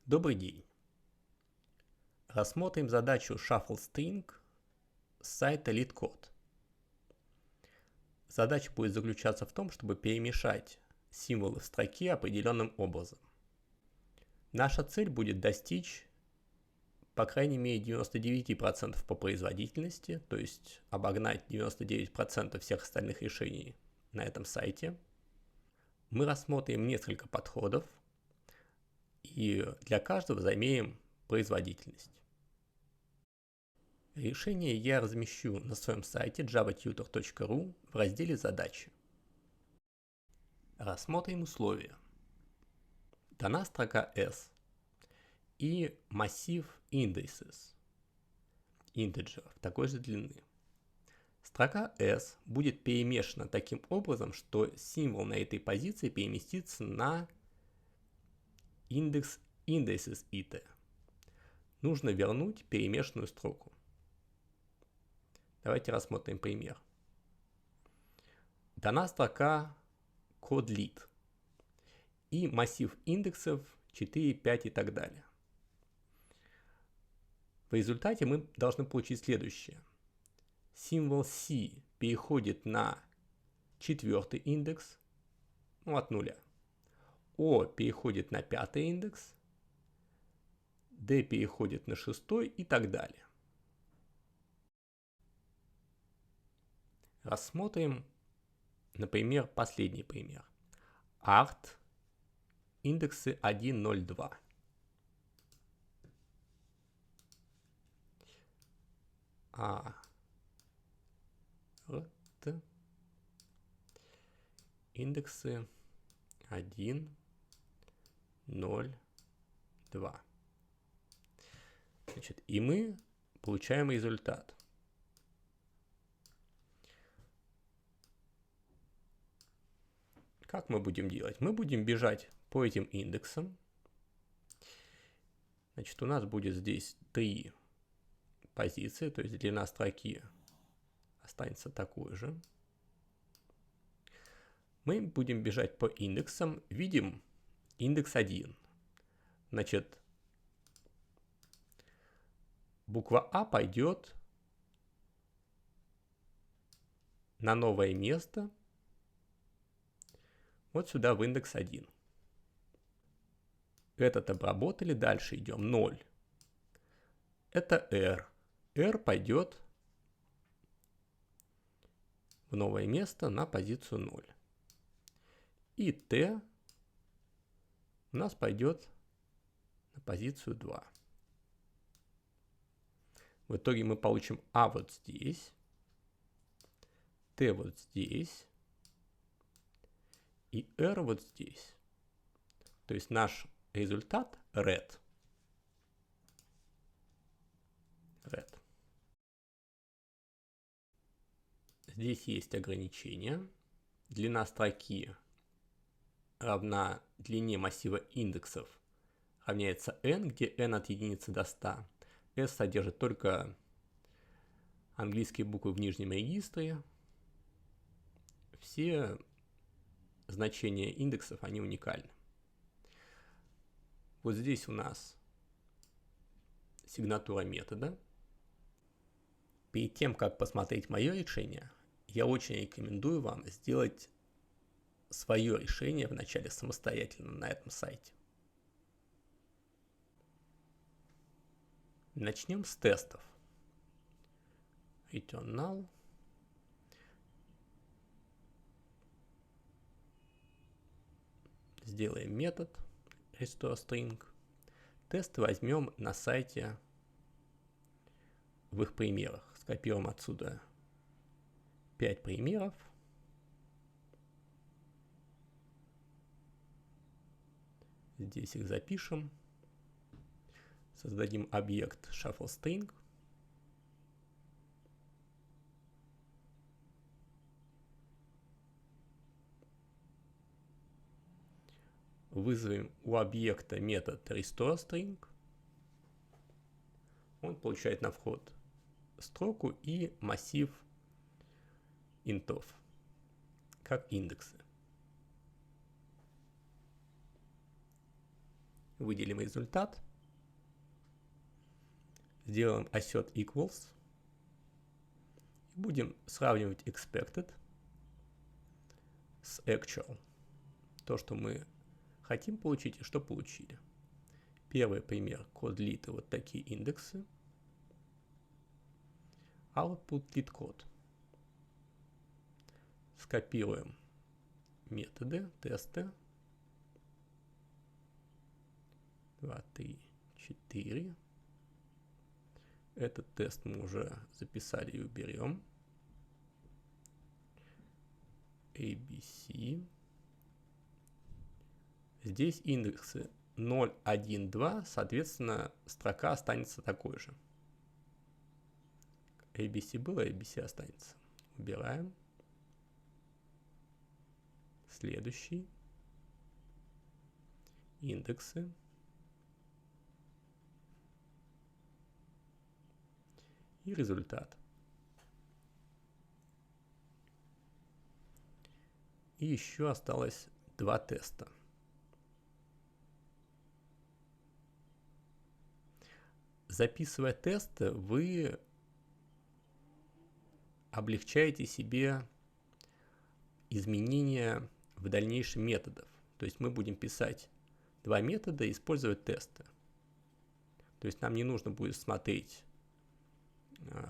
Добрый день. Рассмотрим задачу Shuffle String с сайта LeetCode. Задача будет заключаться в том, чтобы перемешать символы в строке определенным образом. Наша цель будет достичь, по крайней мере, 99% по производительности, то есть обогнать 99% всех остальных решений на этом сайте. Мы рассмотрим несколько подходов и для каждого замерим производительность. Решение я размещу на своем сайте javatutor.ru в разделе «Задачи». Рассмотрим условия. Дана строка S и массив indices, интеджеров такой же длины. Строка S будет перемешана таким образом, что символ на этой позиции переместится на индекс indices it. Нужно вернуть перемешанную строку. Давайте рассмотрим пример. Дана строка CodeLead и массив индексов 4, 5 и так далее. В результате мы должны получить следующее. Символ C переходит на 4-й индекс, от 0. O переходит на 5-й индекс, D переходит на 6-й и так далее. Рассмотрим, например, последний пример. Art индексы 1, 0, 2. Индексы 1, 0, 2. И мы получаем результат. Как мы будем делать? Мы будем бежать по этим индексам. У нас будет здесь 3 позиции, то есть длина строки останется такой же. Мы будем бежать по индексам, видим индекс 1. Буква А пойдет на новое место, вот сюда в индекс 1. Этот обработали, дальше идем 0. Это R. R пойдет в новое место на позицию 0. И T у нас пойдет на позицию 2. В итоге мы получим А вот здесь, T вот здесь и R вот здесь. То есть наш результат red. Здесь есть ограничения. Длина строки равна длине массива индексов равняется n, где n от единицы до 100. S содержит только английские буквы в нижнем регистре. Все значения индексов, они уникальны. Вот здесь у нас сигнатура метода. Перед тем, как посмотреть мое решение, я очень рекомендую вам сделать свое решение вначале самостоятельно на этом сайте. Начнем с тестов. Return null. Сделаем метод restoreString. Тесты возьмем на сайте в их примерах. Скопируем отсюда 5 примеров. Здесь их запишем. Создадим объект ShuffleString. Вызовем у объекта метод restoreString. Он получает на вход строку и массив интов, как индексы. выделим результат, сделаем assert equals, будем сравнивать expected с actual. То, что мы хотим получить и что получили. Первый пример. Код lit, вот такие индексы. Output lit код. Скопируем методы, тесты. 2, 3, 4. Этот тест мы уже записали и уберем. ABC. Здесь индексы 0, 1, 2, соответственно, строка останется такой же. ABC было, ABC останется. Убираем. Следующий. Индексы. И результат. И еще осталось 2 теста. Записывая тесты, вы облегчаете себе изменения в дальнейшем методов. То есть мы будем писать 2 метода и использовать тесты. То есть нам не нужно будет смотреть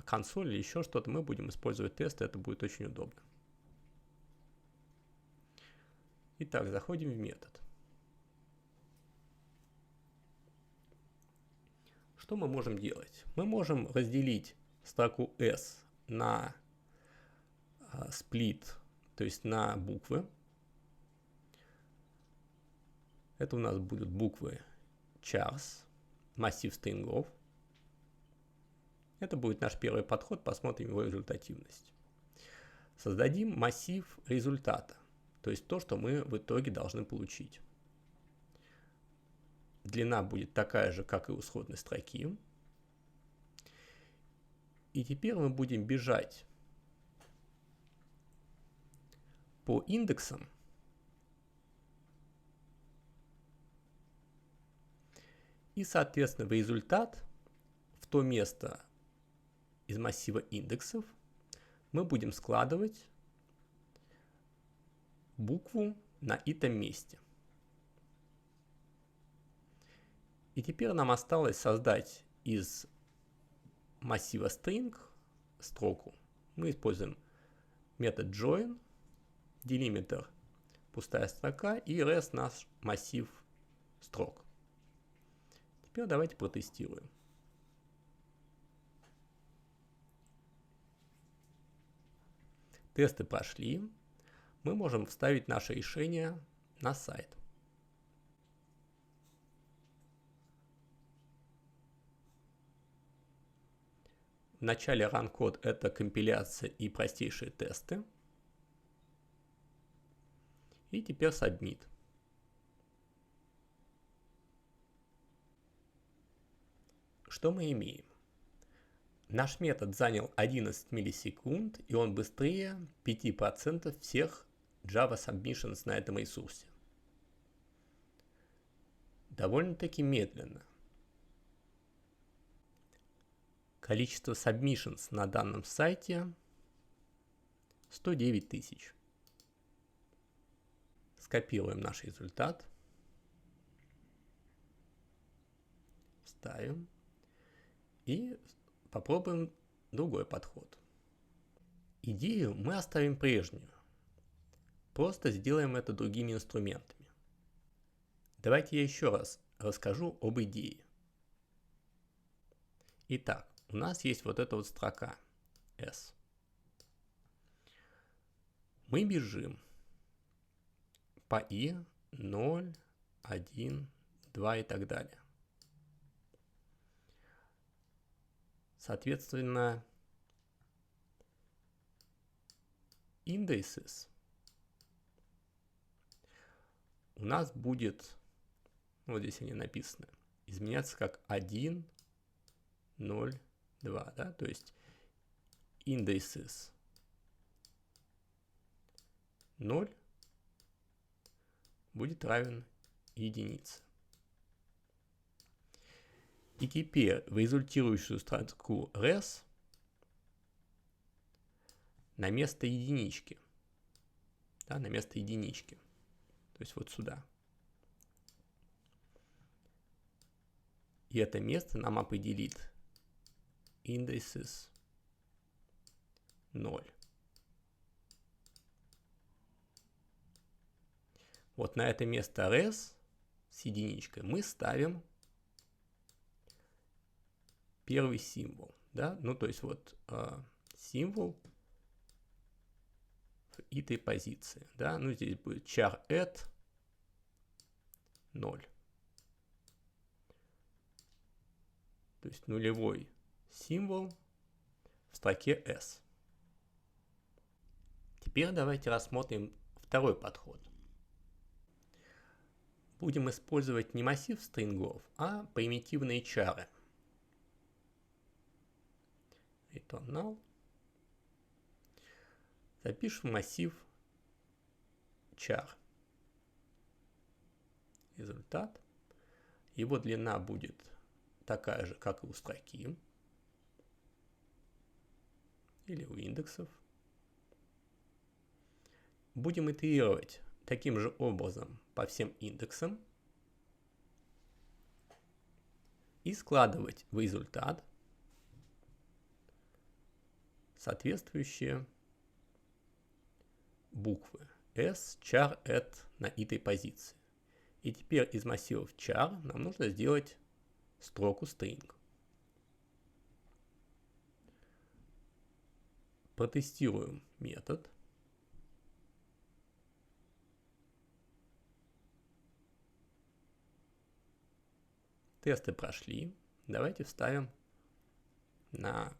консоль или еще что-то. Мы будем использовать тесты, это будет очень удобно. Итак, заходим в метод. Что мы можем делать? Мы можем разделить строку S на сплит, то есть на буквы. Это у нас будут буквы chars, массив стрингов. Это будет наш первый подход, посмотрим его результативность. Создадим массив результата, то есть то, что мы в итоге должны получить. Длина будет такая же, как и у исходной строки. И теперь мы будем бежать по индексам и, соответственно, в результат, в то место из массива индексов, мы будем складывать букву на этом месте. И теперь нам осталось создать из массива string строку. Мы используем метод join, делимитр пустая строка и res наш массив строк. Теперь давайте протестируем. Тесты прошли. Мы можем вставить наше решение на сайт. В начале run код это компиляция и простейшие тесты. И теперь submit. Что мы имеем? Наш метод занял 11 миллисекунд, и он быстрее 5% всех Java Submissions на этом ресурсе. Довольно-таки медленно. Количество Submissions на данном сайте 109 тысяч. Скопируем наш результат. Вставим. И попробуем другой подход. Идею мы оставим прежнюю. Просто сделаем это другими инструментами. Давайте я еще раз расскажу об идее. Итак, у нас есть вот эта вот строка S. Мы бежим по I 0, 1, 2 и так далее. Соответственно, indices у нас будет, вот здесь они написаны, изменяться как 1, 0, 2, да, то есть indices 0 будет равен единице. И теперь в результирующую строку res на место единички, да, на место единички, то есть вот сюда. И это место нам определит indices 0. Вот на это место res с единичкой мы ставим первый символ, да, ну то есть вот символ в этой позиции, да, ну здесь будет char at 0, то есть нулевой символ в строке s. Теперь давайте рассмотрим второй подход. Будем использовать не массив стрингов, а примитивные чары. Return null. Запишем массив char. Результат. Его длина будет такая же, как и у строки. Или у индексов. Будем итерировать таким же образом по всем индексам. И складывать в результат соответствующие буквы s, char, at на этой позиции. И теперь из массивов char нам нужно сделать строку string. Протестируем метод. Тесты прошли. Давайте вставим на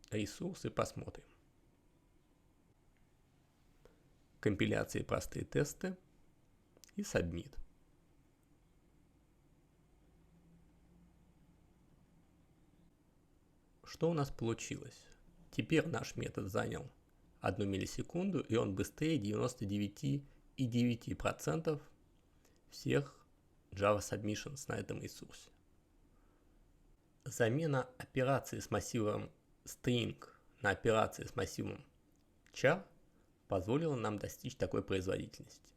ресурс и посмотрим. Компиляции простые тесты и submit. Что у нас получилось? Теперь наш метод занял 1 миллисекунду, и он быстрее 99,9% всех Java Submissions на этом ресурсе. Замена операции с массивом string на операции с массивом char позволила нам достичь такой производительности.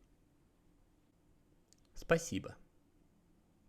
Спасибо.